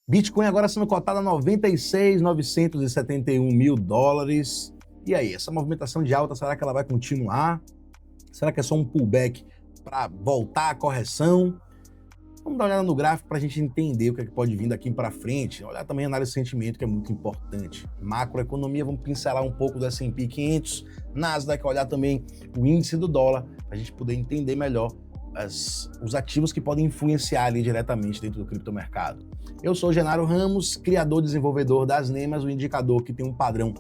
Bitcoin agora sendo cotado a 96.971 mil dólares. E aí, essa movimentação de alta, será que ela vai continuar? Será que é só um pullback para voltar à correção? Vamos dar uma olhada no gráfico para a gente entender o que, é que pode vir daqui para frente. Olhar também a análise de sentimento, que é muito importante. Macroeconomia, vamos pincelar um pouco do S&P 500, Nasdaq, olhar também o índice do dólar, para a gente poder entender melhor os ativos que podem influenciar ali diretamente dentro do criptomercado. Eu sou o Genaro Ramos, criador e desenvolvedor das Nemas, o indicador que tem um padrão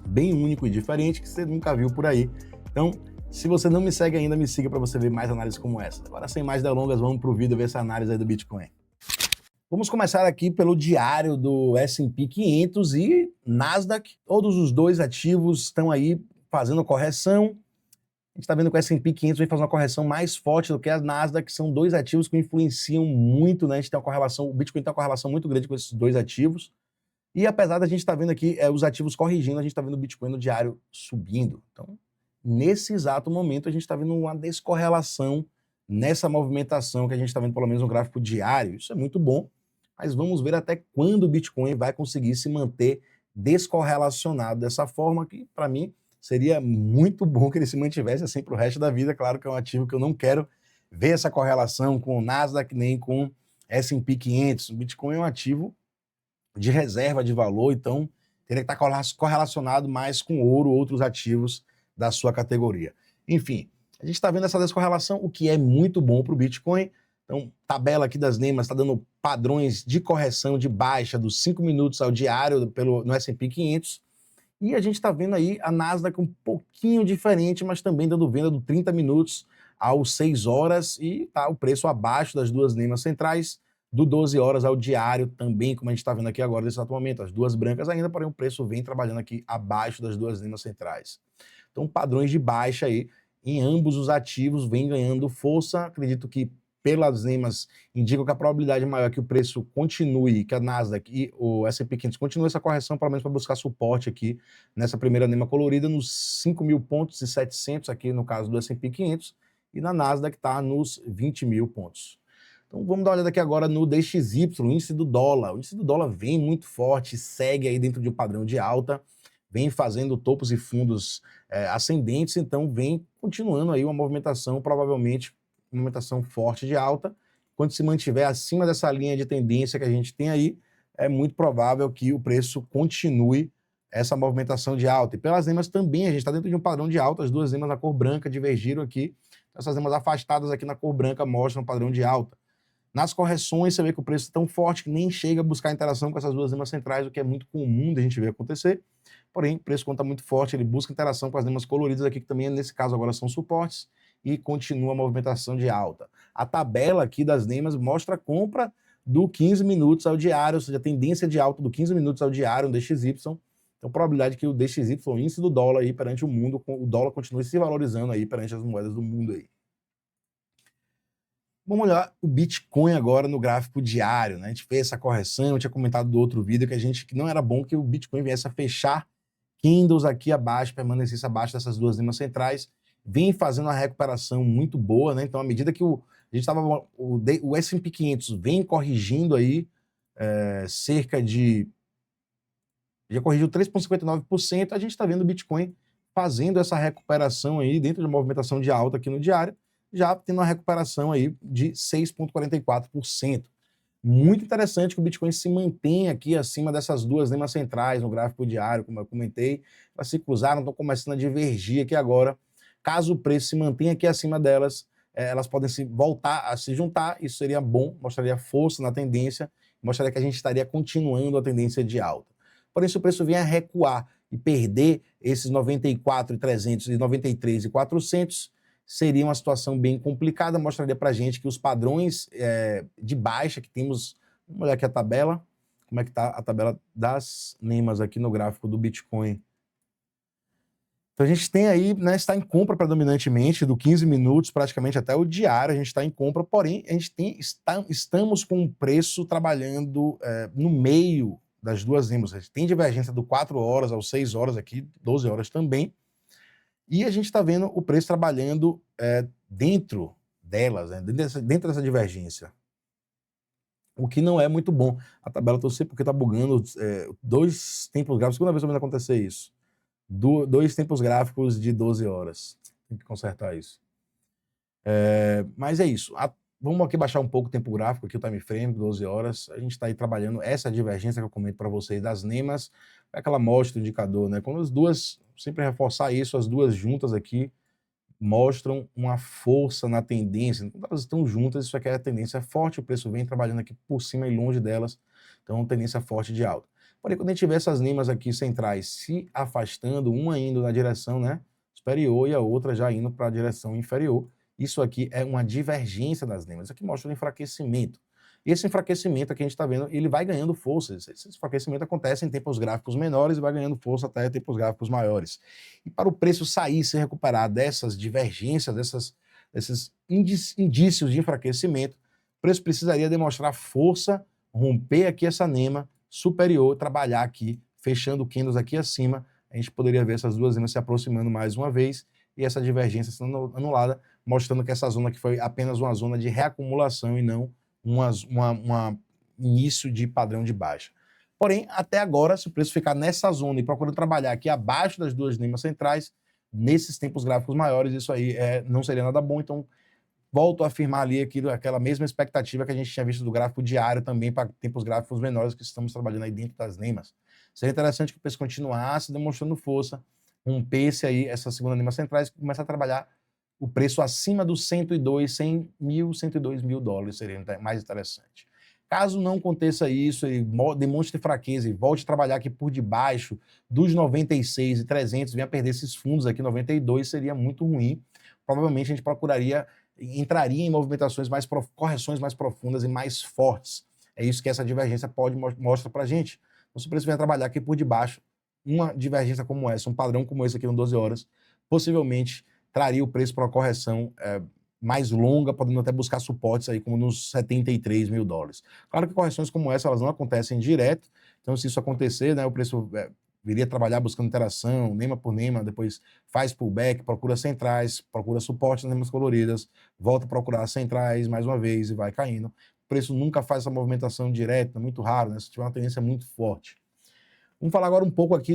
bem único e diferente que você nunca viu por aí. Então, se você não me segue ainda, me siga para você ver mais análises como essa. Agora, sem mais delongas, vamos para o vídeo ver essa análise aí do Bitcoin. Vamos começar aqui pelo diário do S&P 500 e Nasdaq. Todos os dois ativos estão aí fazendo correção. A gente está vendo que o S&P 500 vem fazer uma correção mais forte do que a Nasdaq, que são dois ativos que influenciam muito, né? A gente tem uma correlação, o Bitcoin tem uma correlação muito grande com esses dois ativos. E apesar da gente estar vendo aqui os ativos corrigindo, a gente está vendo o Bitcoin no diário subindo. Então, nesse exato momento, a gente está vendo uma descorrelação nessa movimentação que a gente está vendo, pelo menos no gráfico diário. Isso é muito bom, mas vamos ver até quando o Bitcoin vai conseguir se manter descorrelacionado dessa forma, que, para mim, seria muito bom que ele se mantivesse assim para o resto da vida. Claro que é um ativo que eu não quero ver essa correlação com o Nasdaq nem com S&P 500. O Bitcoin é um ativo de reserva de valor, então teria que estar correlacionado mais com ouro ou outros ativos da sua categoria. Enfim, a gente está vendo essa descorrelação, o que é muito bom para o Bitcoin. Então, tabela aqui das Nemas está dando padrões de correção de baixa dos 5 minutos ao diário no S&P 500. E a gente está vendo aí a Nasdaq um pouquinho diferente, mas também dando venda do 30 minutos aos 6 horas e tá o preço abaixo das duas Nemas centrais, do 12 horas ao diário também, como a gente está vendo aqui agora nesse exato momento. As duas brancas ainda, porém o preço vem trabalhando aqui abaixo das duas Nemas centrais. Então padrões de baixa aí em ambos os ativos vem ganhando força. Acredito que pelas Nemas indicam que a probabilidade maior é que o preço continue, que a Nasdaq e o S&P 500 continuem essa correção, pelo menos para buscar suporte aqui nessa primeira Nema colorida, nos 5.000 pontos e 700 aqui no caso do S&P 500, e na Nasdaq está nos 20.000 pontos. Então vamos dar uma olhada aqui agora no DXY, o índice do dólar. O índice do dólar vem muito forte, segue aí dentro de um padrão de alta, vem fazendo topos e fundos ascendentes, então vem continuando aí uma movimentação, provavelmente uma movimentação forte de alta. Quando se mantiver acima dessa linha de tendência que a gente tem aí, é muito provável que o preço continue essa movimentação de alta. E pelas Nemas também, a gente está dentro de um padrão de alta, as duas Nemas na cor branca divergiram aqui, essas Nemas afastadas aqui na cor branca mostram um padrão de alta. Nas correções, você vê que o preço é tão forte que nem chega a buscar interação com essas duas Nemas centrais, o que é muito comum da gente ver acontecer. Porém, o preço, quando está muito forte, ele busca interação com as Nemas coloridas aqui, que também, nesse caso, agora são suportes, e continua a movimentação de alta. A tabela aqui das Nemas mostra a compra do 15 minutos ao diário, ou seja, a tendência de alta do 15 minutos ao diário, um DXY. Então, probabilidade que o DXY, o índice do dólar aí perante o mundo, o dólar continue se valorizando aí perante as moedas do mundo aí. Vamos olhar o Bitcoin agora no gráfico diário, né? A gente fez essa correção, eu tinha comentado do outro vídeo que não era bom que o Bitcoin viesse a fechar candles aqui abaixo, permanecesse abaixo dessas duas Nemas centrais, vem fazendo uma recuperação muito boa, né? Então, à medida que a gente estava, o S&P 500 vem corrigindo aí cerca de, já corrigiu 3,59%, a gente está vendo o Bitcoin fazendo essa recuperação aí dentro de uma movimentação de alta aqui no diário, já tendo uma recuperação aí de 6,44%. Muito interessante que o Bitcoin se mantenha aqui acima dessas duas Nemas centrais no gráfico diário, como eu comentei. Elas se cruzaram, estão começando a divergir aqui agora. Caso o preço se mantenha aqui acima delas, elas podem voltar a se juntar, isso seria bom, mostraria força na tendência, mostraria que a gente estaria continuando a tendência de alta. Porém, se o preço vier a recuar e perder esses 94.300 e 93.400, seria uma situação bem complicada, mostraria para a gente que os padrões de baixa que temos, vamos olhar aqui a tabela, como é que está a tabela das Nemas aqui no gráfico do Bitcoin. Então a gente tem aí, né, está em compra predominantemente, do 15 minutos praticamente até o diário, a gente está em compra, porém a gente estamos com um preço trabalhando no meio das duas Nemas. A gente tem divergência do 4 horas aos 6 horas aqui, 12 horas também, e a gente está vendo o preço trabalhando dentro delas, né, dentro dessa divergência. o que não é muito bom. A tabela, eu sei porque está bugando dois tempos gráficos, segunda vez que vai acontecer isso. Dois tempos gráficos de 12 horas. Tem que consertar isso. Mas é isso. Vamos aqui baixar um pouco o tempo gráfico, aqui o time frame, 12 horas. A gente está aí trabalhando essa divergência que eu comento para vocês das NEMAs, é aquela mostra, o indicador, né? Quando as duas, sempre reforçar isso, as duas juntas aqui mostram uma força na tendência. Quando elas estão juntas, isso aqui é a tendência forte, o preço vem trabalhando aqui por cima e longe delas, então tendência forte de alta. Porém, quando a gente tiver essas NEMAs aqui centrais se afastando, uma indo na direção, né, superior e a outra já indo para a direção inferior, isso aqui é uma divergência das NEMAs. Isso aqui mostra um enfraquecimento. Esse enfraquecimento aqui a gente está vendo, ele vai ganhando força. Esse enfraquecimento acontece em tempos gráficos menores e vai ganhando força até tempos gráficos maiores. E para o preço sair, se recuperar dessas divergências, desses indícios de enfraquecimento, o preço precisaria demonstrar força, romper aqui essa NEMA superior, trabalhar aqui, fechando candles aqui acima. A gente poderia ver essas duas NEMAs se aproximando mais uma vez e essa divergência sendo anulada, mostrando que essa zona aqui foi apenas uma zona de reacumulação e não um início de padrão de baixa. Porém, até agora, se o preço ficar nessa zona e procurando trabalhar aqui abaixo das duas NEMAs centrais, nesses tempos gráficos maiores, isso aí não seria nada bom. Então, volto a afirmar ali aquela mesma expectativa que a gente tinha visto do gráfico diário também para tempos gráficos menores que estamos trabalhando aí dentro das NEMAs. Seria interessante que o preço continuasse demonstrando força, rompesse aí essa segunda NEMA centrais e começar a trabalhar o preço acima dos 102 mil dólares, seria mais interessante. Caso não aconteça isso, ele demonstre fraqueza e volte a trabalhar aqui por debaixo dos 96 e 300, venha perder esses fundos aqui, 92, seria muito ruim. Provavelmente a gente entraria em movimentações correções mais profundas e mais fortes. É isso que essa divergência mostra para a gente. Então, se o preço vier trabalhar aqui por debaixo, uma divergência como essa, um padrão como esse aqui no 12 horas, possivelmente traria o preço para uma correção mais longa, podendo até buscar suportes aí como nos 73 mil dólares. Claro que correções como essa, elas não acontecem direto, então se isso acontecer, né, o preço viria trabalhar buscando interação, NEMA por NEMA, depois faz pullback, procura centrais, procura suportes nas NEMAs coloridas, volta a procurar centrais mais uma vez e vai caindo. O preço nunca faz essa movimentação direta, é muito raro, né, se tiver uma tendência muito forte. Vamos falar agora um pouco aqui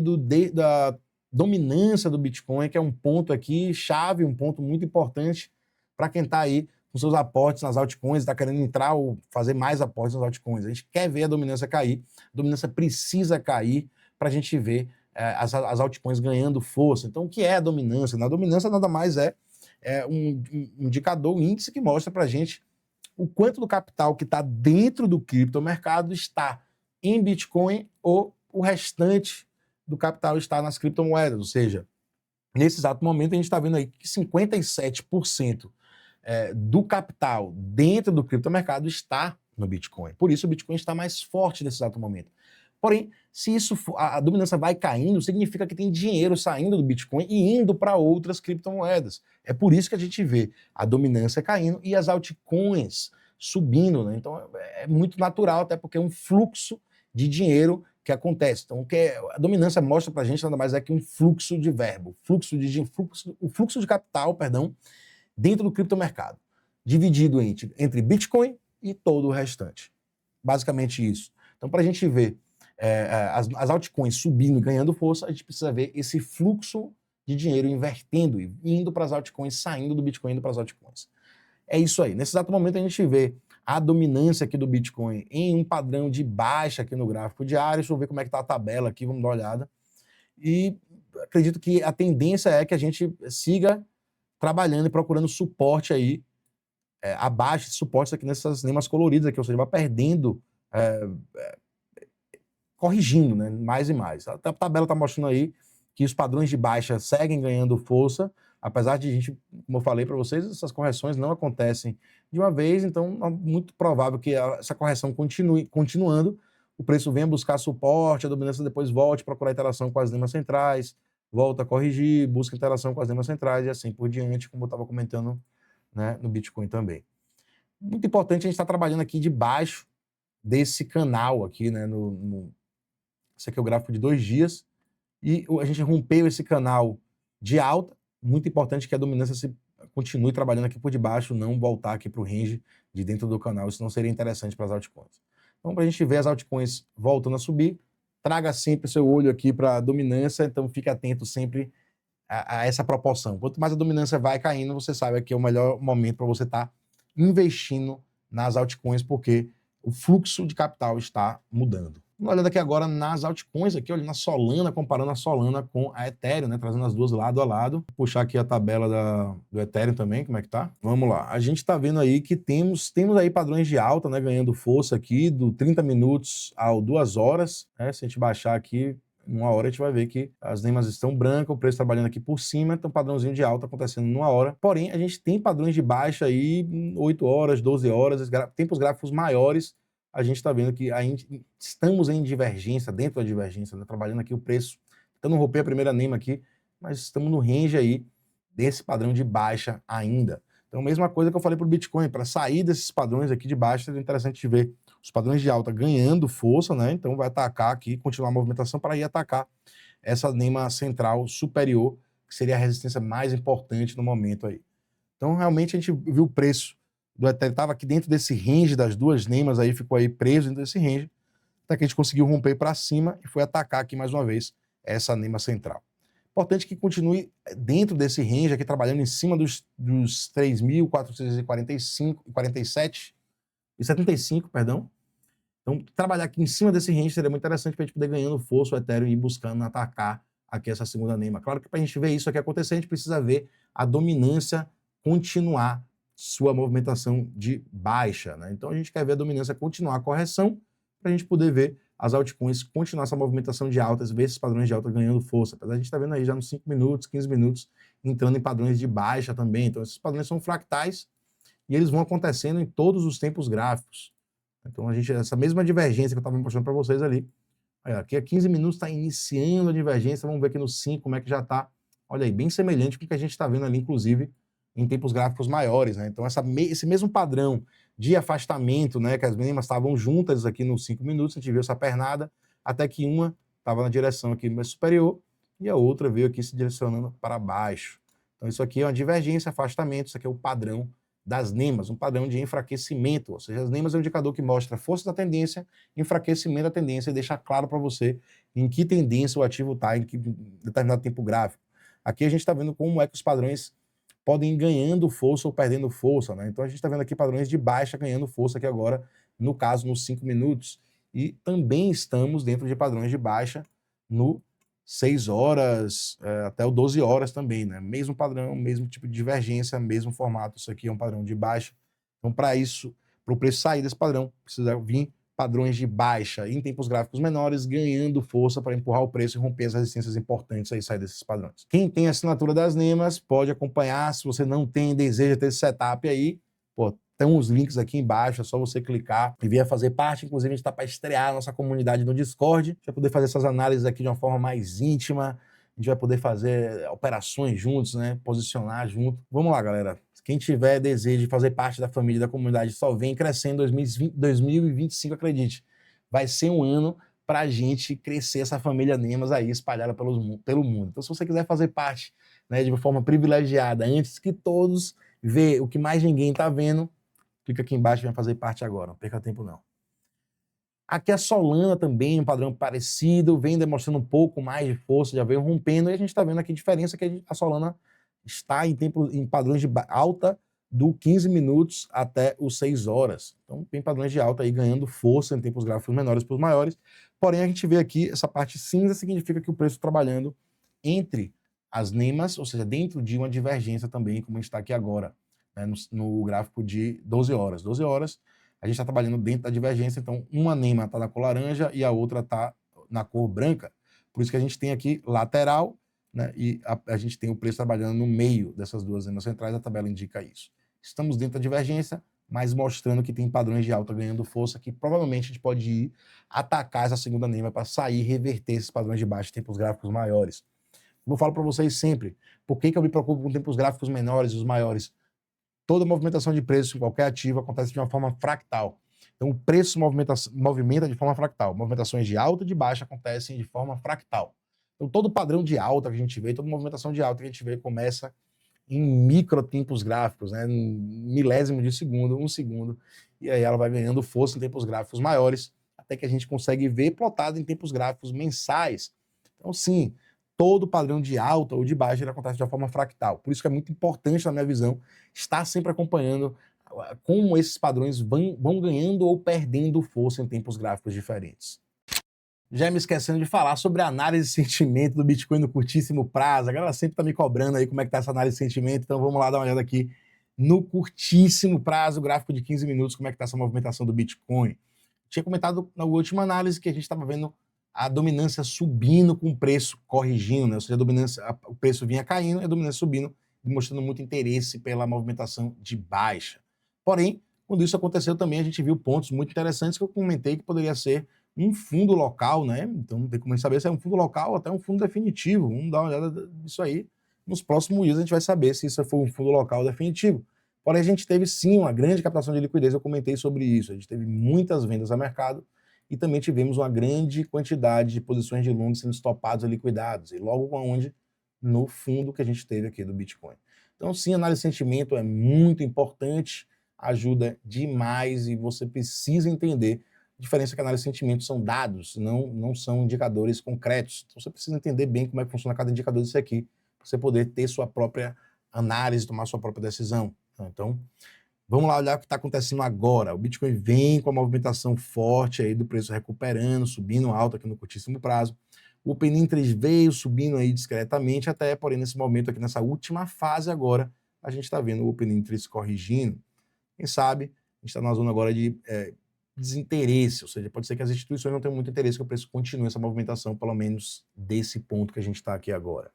da dominância do Bitcoin, que é um ponto aqui chave, um ponto muito importante para quem está aí com seus aportes nas altcoins, está querendo entrar ou fazer mais aportes nas altcoins. A gente quer ver a dominância cair, a dominância precisa cair para a gente ver as altcoins ganhando força. Então, o que é a dominância? A dominância nada mais é um indicador, um índice que mostra para a gente o quanto do capital que está dentro do criptomercado está em Bitcoin ou o restante do capital está nas criptomoedas, ou seja, nesse exato momento a gente está vendo aí que 57% do capital dentro do criptomercado está no Bitcoin. Por isso o Bitcoin está mais forte nesse exato momento. Porém, se isso a dominância vai caindo, significa que tem dinheiro saindo do Bitcoin e indo para outras criptomoedas. É por isso que a gente vê a dominância caindo e as altcoins subindo, né? Então é muito natural, até porque é um fluxo de dinheiro que acontece. Então, a dominância mostra para a gente nada mais é que um fluxo de verbo, o fluxo de capital, perdão, dentro do criptomercado, dividido entre Bitcoin e todo o restante. Basicamente isso. Então, para a gente ver as altcoins subindo e ganhando força, a gente precisa ver esse fluxo de dinheiro invertendo e indo para as altcoins, saindo do Bitcoin, indo para as altcoins. É isso aí. Nesse exato momento a gente vê a dominância aqui do Bitcoin em um padrão de baixa aqui no gráfico diário. Deixa eu ver como é que está a tabela aqui, vamos dar uma olhada. E acredito que a tendência é que a gente siga trabalhando e procurando suporte aí, abaixo de suportes aqui nessas NEMAs coloridas aqui, ou seja, vai perdendo, corrigindo, né, mais e mais. A tabela está mostrando aí que os padrões de baixa seguem ganhando força, apesar de a gente, como eu falei para vocês, essas correções não acontecem de uma vez, então é muito provável que essa correção continuando, o preço venha buscar suporte, a dominância depois volte, procurar interação com as NEMAs centrais, volta a corrigir, busca interação com as NEMAs centrais e assim por diante, como eu estava comentando, né, no Bitcoin também. Muito importante a gente estar trabalhando aqui debaixo desse canal aqui, né, esse aqui é o gráfico de 2 dias, e a gente rompeu esse canal de alta, muito importante que a dominância continue trabalhando aqui por debaixo, não voltar aqui para o range de dentro do canal, isso não seria interessante para as altcoins. Então, para a gente ver as altcoins voltando a subir, traga sempre seu olho aqui para a dominância, então fique atento sempre a essa proporção. Quanto mais a dominância vai caindo, você sabe que é o melhor momento para você estar investindo nas altcoins, porque o fluxo de capital está mudando. Olhando aqui agora nas altcoins, aqui, olha na Solana, comparando a Solana com a Ethereum, né? Trazendo as duas lado a lado. Vou puxar aqui a tabela do Ethereum também, como é que tá? Vamos lá. A gente está vendo aí que temos aí padrões de alta, né? Ganhando força aqui, do 30 minutos ao 2 horas. Né? Se a gente baixar aqui, numa hora a gente vai ver que as nemas estão brancas, o preço trabalhando aqui por cima, então padrãozinho de alta acontecendo numa hora. Porém, a gente tem padrões de baixa aí, 8 horas, 12 horas, tempos gráficos maiores. A gente está vendo que estamos em divergência, dentro da divergência, né? Trabalhando aqui o preço, tentando romper a primeira nema aqui, mas estamos no range aí desse padrão de baixa ainda. Então, mesma coisa que eu falei para o Bitcoin, para sair desses padrões aqui de baixa, é interessante ver os padrões de alta ganhando força, né? Então, vai atacar aqui, continuar a movimentação para ir atacar essa nema central superior, que seria a resistência mais importante no momento aí. Então, realmente, a gente viu o preço do Ethereum, estava aqui dentro desse range das duas nemas, aí ficou aí preso dentro desse range, até que a gente conseguiu romper para cima e foi atacar aqui mais uma vez essa nema central. Importante que continue dentro desse range aqui, trabalhando em cima dos 3.445 e 47 e 75, perdão. Então, trabalhar aqui em cima desse range seria muito interessante para a gente poder ganhando força o Ethereum e ir buscando atacar aqui essa segunda nema. Claro que para a gente ver isso aqui acontecer, a gente precisa ver a dominância continuar sua movimentação de baixa, né? Então a gente quer ver a dominância continuar a correção para a gente poder ver as altcoins continuar essa movimentação de altas, ver esses padrões de alta ganhando força. Apesar de a gente estar vendo aí já nos 5 minutos, 15 minutos, entrando em padrões de baixa também. Então esses padrões são fractais e eles vão acontecendo em todos os tempos gráficos. Então a gente, essa mesma divergência que eu estava mostrando para vocês ali, aqui a 15 minutos está iniciando a divergência, vamos ver aqui no 5 como é que já está. Olha aí, bem semelhante com o que a gente está vendo ali, inclusive, em tempos gráficos maiores, né? Então, esse mesmo padrão de afastamento, né? Que as nemas estavam juntas aqui nos 5 minutos, a gente viu essa pernada, até que uma estava na direção aqui mais superior e a outra veio aqui se direcionando para baixo. Então, isso aqui é uma divergência, afastamento, isso aqui é o padrão das nemas, um padrão de enfraquecimento, ou seja, as nemas é um indicador que mostra força da tendência, enfraquecimento da tendência e deixa claro para você em que tendência o ativo está, em que determinado tempo gráfico. Aqui a gente está vendo como é que os padrões podem ir ganhando força ou perdendo força, né? Então a gente está vendo aqui padrões de baixa ganhando força aqui agora, no caso, nos 5 minutos. E também estamos dentro de padrões de baixa no 6 horas até o 12 horas também, né? Mesmo padrão, mesmo tipo de divergência, mesmo formato. Isso aqui é um padrão de baixa. Então, para isso, para o preço sair desse padrão, precisa vir padrões de baixa em tempos gráficos menores, ganhando força para empurrar o preço e romper as resistências importantes aí sair desses padrões. Quem tem a assinatura das nemas pode acompanhar. Se você não tem, deseja ter esse setup aí, pô, tem uns links aqui embaixo, é só você clicar e vir a fazer parte. Inclusive, a gente está para estrear a nossa comunidade no Discord. A gente vai poder fazer essas análises aqui de uma forma mais íntima. A gente vai poder fazer operações juntos, né? Posicionar junto. Vamos lá, galera. Quem tiver desejo de fazer parte da família, da comunidade, só vem crescendo em 2025, acredite. Vai ser um ano para a gente crescer essa família Nemas aí, espalhada pelo mundo. Então, se você quiser fazer parte, né, de uma forma privilegiada, antes que todos vejam o que mais ninguém está vendo, clica aqui embaixo e vem fazer parte agora. Não perca tempo, não. Aqui a Solana também, um padrão parecido, vem demonstrando um pouco mais de força, já veio rompendo, e a gente está vendo aqui a diferença que a Solana está em padrões de alta do 15 minutos até os 6 horas. Então, tem padrões de alta aí ganhando força em tempos gráficos menores para os maiores. Porém, a gente vê aqui essa parte cinza, significa que o preço trabalhando entre as nemas, ou seja, dentro de uma divergência também, como a gente está aqui agora, né, no gráfico de 12 horas. 12 horas, a gente está trabalhando dentro da divergência, então uma nema está na cor laranja e a outra está na cor branca. Por isso que a gente tem aqui lateral, né, e a gente tem o preço trabalhando no meio dessas duas nemas centrais, a tabela indica isso. Estamos dentro da divergência, mas mostrando que tem padrões de alta ganhando força, que provavelmente a gente pode ir atacar essa segunda nema para sair e reverter esses padrões de baixa em tempos gráficos maiores. Como eu falo para vocês sempre, por que eu me preocupo com tempos gráficos menores e os maiores? Toda movimentação de preço em qualquer ativo acontece de uma forma fractal. Então, o preço movimenta de forma fractal. Movimentações de alta e de baixa acontecem de forma fractal. Então, todo padrão de alta que a gente vê, toda movimentação de alta que a gente vê começa em microtempos gráficos, né? Milésimo de segundo, 1 segundo, e aí ela vai ganhando força em tempos gráficos maiores, até que a gente consegue ver plotado em tempos gráficos mensais. Então, sim, todo padrão de alta ou de baixa ele acontece de uma forma fractal. Por isso que é muito importante, na minha visão, estar sempre acompanhando como esses padrões vão ganhando ou perdendo força em tempos gráficos diferentes. Já me esquecendo de falar sobre a análise de sentimento do Bitcoin no curtíssimo prazo. A galera sempre tá me cobrando aí como é que tá essa análise de sentimento, então vamos lá dar uma olhada aqui no curtíssimo prazo, gráfico de 15 minutos, como é que tá essa movimentação do Bitcoin. Tinha comentado na última análise que a gente estava vendo a dominância subindo com o preço corrigindo, né? Ou seja, o preço vinha caindo e a dominância subindo, demonstrando muito interesse pela movimentação de baixa. Porém, quando isso aconteceu também, a gente viu pontos muito interessantes que eu comentei que poderia ser um fundo local, né? Então não tem como a gente saber se é um fundo local ou até um fundo definitivo. Vamos dar uma olhada nisso aí. Nos próximos dias a gente vai saber se isso foi um fundo local definitivo. Porém, a gente teve sim uma grande captação de liquidez, eu comentei sobre isso. A gente teve muitas vendas a mercado e também tivemos uma grande quantidade de posições de long sendo estopados e liquidados. E logo onde? No fundo que a gente teve aqui do Bitcoin. Então, sim, análise de sentimento é muito importante, ajuda demais e você precisa entender a diferença é que a análise de sentimentos são dados, não são indicadores concretos. Então você precisa entender bem como é que funciona cada indicador desse aqui, para você poder ter sua própria análise, tomar sua própria decisão. Então, vamos lá olhar o que está acontecendo agora. O Bitcoin vem com a movimentação forte aí do preço recuperando, subindo alto aqui no curtíssimo prazo. O Open Interest veio subindo aí discretamente até, porém, nesse momento aqui, nessa última fase agora, a gente está vendo o Open Interest corrigindo. Quem sabe, a gente está na zona agora de desinteresse, ou seja, pode ser que as instituições não tenham muito interesse que o preço continue essa movimentação, pelo menos desse ponto que a gente está aqui agora.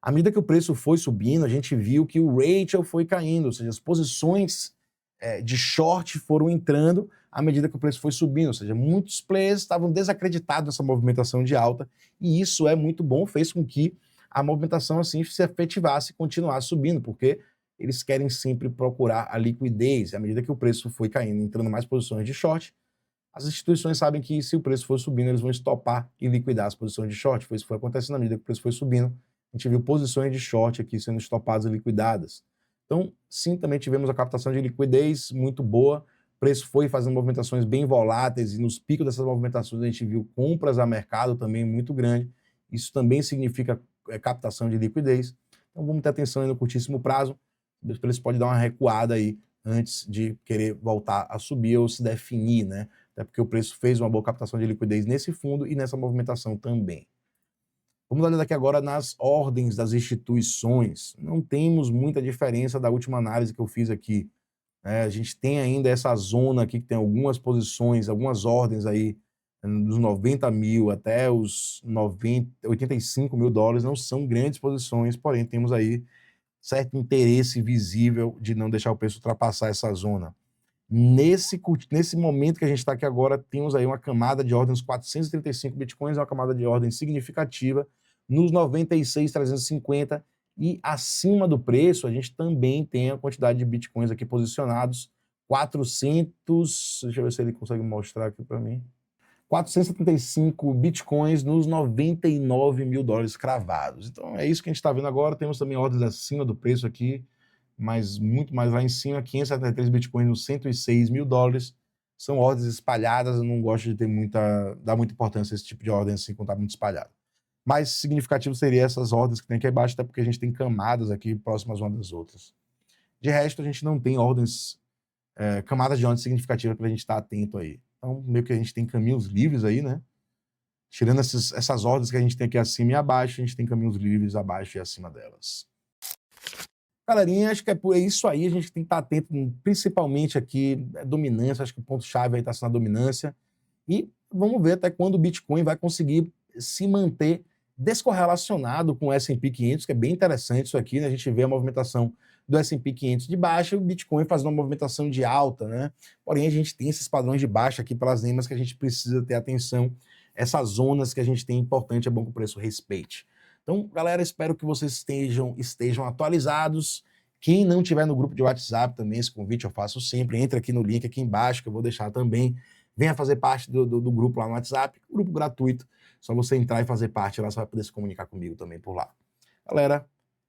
À medida que o preço foi subindo, a gente viu que o ratio foi caindo, ou seja, as posições de short foram entrando à medida que o preço foi subindo, ou seja, muitos players estavam desacreditados nessa movimentação de alta, e isso é muito bom, fez com que a movimentação assim se efetivasse e continuasse subindo, porque eles querem sempre procurar a liquidez. À medida que o preço foi caindo, entrando mais posições de short, as instituições sabem que se o preço for subindo, eles vão estopar e liquidar as posições de short. Foi isso que foi acontecendo à medida que o preço foi subindo. A gente viu posições de short aqui sendo estopadas e liquidadas. Então, sim, também tivemos a captação de liquidez muito boa. O preço foi fazendo movimentações bem voláteis e nos picos dessas movimentações a gente viu compras a mercado também muito grande. Isso também significa captação de liquidez. Então, vamos ter atenção aí no curtíssimo prazo. O preço pode dar uma recuada aí antes de querer voltar a subir ou se definir, né? Até porque o preço fez uma boa captação de liquidez nesse fundo e nessa movimentação também. Vamos dar uma olhada aqui agora nas ordens das instituições. Não temos muita diferença da última análise que eu fiz aqui. A gente tem ainda essa zona aqui que tem algumas posições, algumas ordens aí dos 90 mil até os 85 mil dólares. Não são grandes posições, porém temos aí certo interesse visível de não deixar o preço ultrapassar essa zona. Nesse momento que a gente está aqui agora, temos aí uma camada de ordens 435 bitcoins, é uma camada de ordem significativa, nos 96.350 e acima do preço, a gente também tem a quantidade de bitcoins aqui posicionados, 400, deixa eu ver se ele consegue mostrar aqui para mim, 475 bitcoins nos 99 mil dólares cravados. Então é isso que a gente está vendo agora. Temos também ordens acima do preço aqui, mas muito mais lá em cima, 573 bitcoins nos 106 mil dólares. São ordens espalhadas, eu não gosto de dar muita importância a esse tipo de ordem assim, quando está muito espalhado. Mais significativo seria essas ordens que tem aqui abaixo, até porque a gente tem camadas aqui próximas umas das outras. De resto, a gente não tem ordens, camadas de ordens significativas para a gente estar atento aí. Então, meio que a gente tem caminhos livres aí, né? Tirando essas ordens que a gente tem aqui acima e abaixo, a gente tem caminhos livres abaixo e acima delas. Galerinha, acho que é isso aí, a gente tem que estar atento, principalmente aqui, dominância, acho que o ponto-chave aí está sendo a dominância. E vamos ver até quando o Bitcoin vai conseguir se manter descorrelacionado com o S&P 500, que é bem interessante isso aqui, né? A gente vê a movimentação do S&P 500 de baixa e o Bitcoin fazendo uma movimentação de alta, né? Porém, a gente tem esses padrões de baixa aqui pelas nemas que a gente precisa ter atenção, essas zonas que a gente tem importante, é bom que o preço respeite. Então, galera, espero que vocês estejam atualizados. Quem não tiver no grupo de WhatsApp também, esse convite eu faço sempre, entre aqui no link aqui embaixo, que eu vou deixar também. Venha fazer parte do grupo lá no WhatsApp, grupo gratuito. Só você entrar e fazer parte lá, você vai poder se comunicar comigo também por lá. Galera,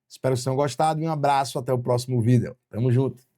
Espero que vocês tenham gostado e um abraço, até o próximo vídeo. Tamo junto!